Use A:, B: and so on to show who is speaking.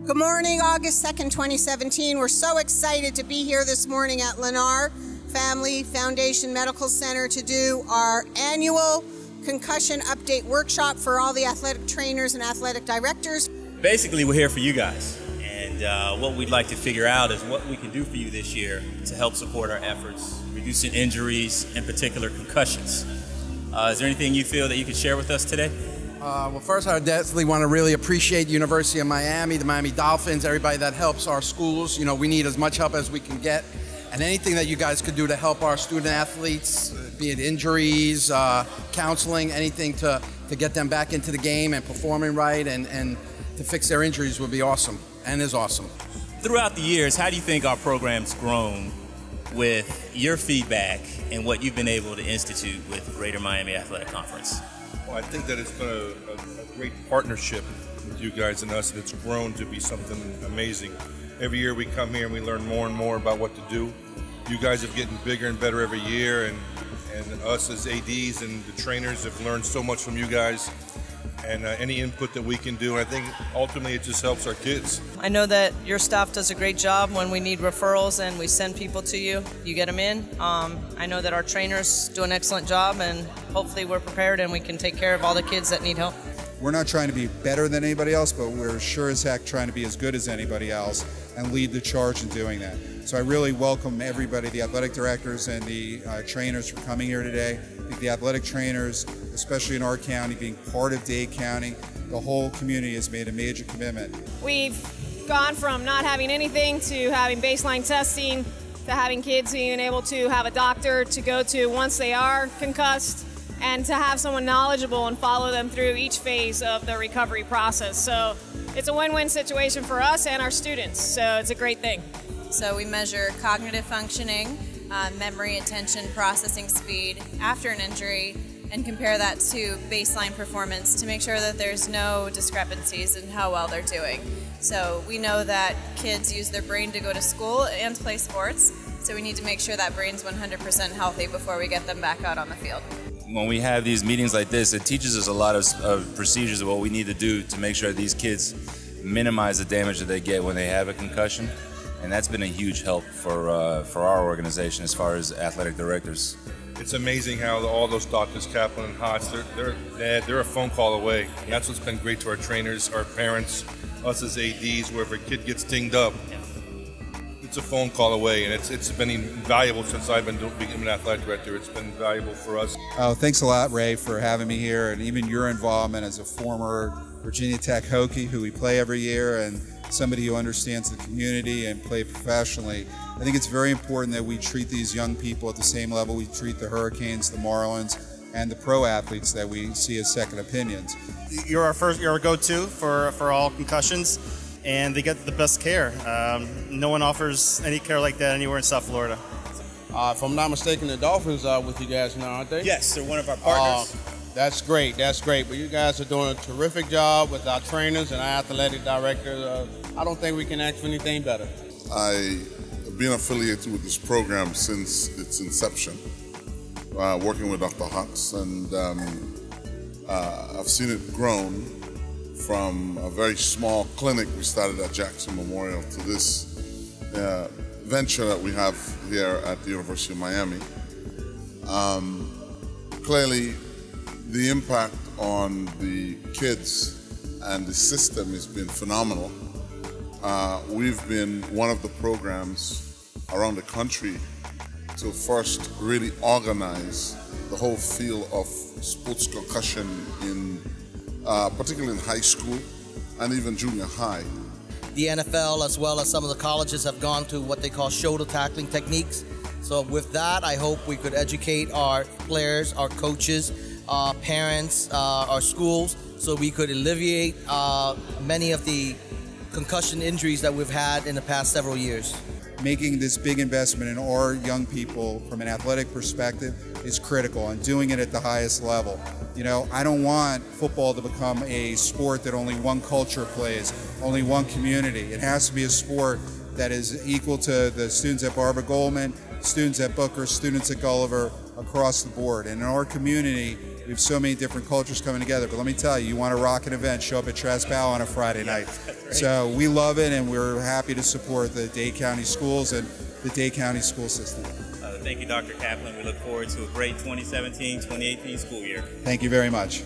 A: Good morning, August 2nd, 2017. We're so excited to be here this morning at Lennar Family Foundation Medical Center to do our annual concussion update workshop for all the athletic trainers and athletic directors.
B: Basically, we're here for you guys, and what we'd like to figure out is what we can do for you this year to help support our efforts, reducing injuries, in particular concussions. Is there anything you feel that you could share with us today?
C: Well, first, I definitely want to really appreciate University of Miami, the Miami Dolphins, everybody that helps our schools. You know, we need as much help as we can get. And anything that you guys could do to help our student athletes, be it injuries, counseling, anything to get them back into the game and performing right and to fix their injuries would be awesome and is awesome.
B: Throughout the years, how do you think our program's grown with your feedback and what you've been able to institute with Greater Miami Athletic Conference?
D: Well, I think that it's been a great partnership with you guys and us, and it's grown to be something amazing. Every year we come here and we learn more and more about what to do. You guys are getting bigger and better every year, and us as ADs and the trainers have learned so much from you guys, and any input that we can do. I think ultimately it just helps our kids.
E: I know that your staff does a great job when we need referrals and we send people to you. You get them in. I know that our trainers do an excellent job, and hopefully we're prepared and we can take care of all the kids that need help.
F: We're not trying to be better than anybody else, but we're sure as heck trying to be as good as anybody else and lead the charge in doing that. So I really welcome everybody, the athletic directors and the trainers for coming here today. I think the athletic trainers, especially in our county, being part of Dade County, the whole community has made a major commitment.
G: We've gone from not having anything to having baseline testing to having kids being able to have a doctor to go to once they are concussed, and to have someone knowledgeable and follow them through each phase of the recovery process. So it's a win-win situation for us and our students, so it's a great thing.
H: So we measure cognitive functioning, memory, attention, processing speed after an injury, and compare that to baseline performance to make sure that there's no discrepancies in how well they're doing. So we know that kids use their brain to go to school and play sports, so we need to make sure that brain's 100% healthy before we get them back out on the field.
I: When we have these meetings like this, it teaches us a lot of procedures of what we need to do to make sure these kids minimize the damage that they get when they have a concussion. And that's been a huge help for our organization as far as athletic directors.
D: It's amazing how all those doctors, Kaplan and Hotz, they're a phone call away. And that's what's been great to our trainers, our parents, us as ADs, wherever a kid gets dinged up. It's a phone call away, and it's been invaluable since I've been becoming an athletic director. It's been valuable for us.
F: Oh, thanks a lot, Ray, for having me here, and even your involvement as a former Virginia Tech Hokie who we play every year, and somebody who understands the community and play professionally. I think it's very important that we treat these young people at the same level we treat the Hurricanes, the Marlins, and the pro athletes that we see as second opinions.
J: You're our go-to for all concussions, and they get the best care. No one offers any care like that anywhere in South Florida.
K: If I'm not mistaken, the Dolphins are with you guys now, aren't they?
B: Yes, they're one of our partners.
K: That's great. But you guys are doing a terrific job with our trainers and our athletic directors. I don't think we can ask for anything better.
L: I have been affiliated with this program since its inception, working with Dr. Hotz, and I've seen it grown from a very small clinic we started at Jackson Memorial to this venture that we have here at the University of Miami. Clearly, the impact on the kids and the system has been phenomenal. We've been one of the programs around the country to first really organize the whole field of sports concussion in particularly in high school and even junior high.
M: The NFL as well as some of the colleges have gone to what they call shoulder tackling techniques. So with that, I hope we could educate our players, our coaches, our parents, our schools, so we could alleviate many of the concussion injuries that we've had in the past several years.
F: Making this big investment in our young people from an athletic perspective is critical, and doing it at the highest level. You know, I don't want football to become a sport that only one culture plays, only one community. It has to be a sport that is equal to the students at Barbara Goldman, students at Booker, students at Gulliver, across the board. And in our community, We have so many different cultures coming together. But let me tell you, you want to rock an event, show up at Tresbow on a Friday night.
B: Right.
F: So we love it, and we're happy to support the Dade County schools and the Dade County school system.
B: Thank you, Dr. Kaplan. We look forward to a great 2017-2018 school year.
F: Thank you very much.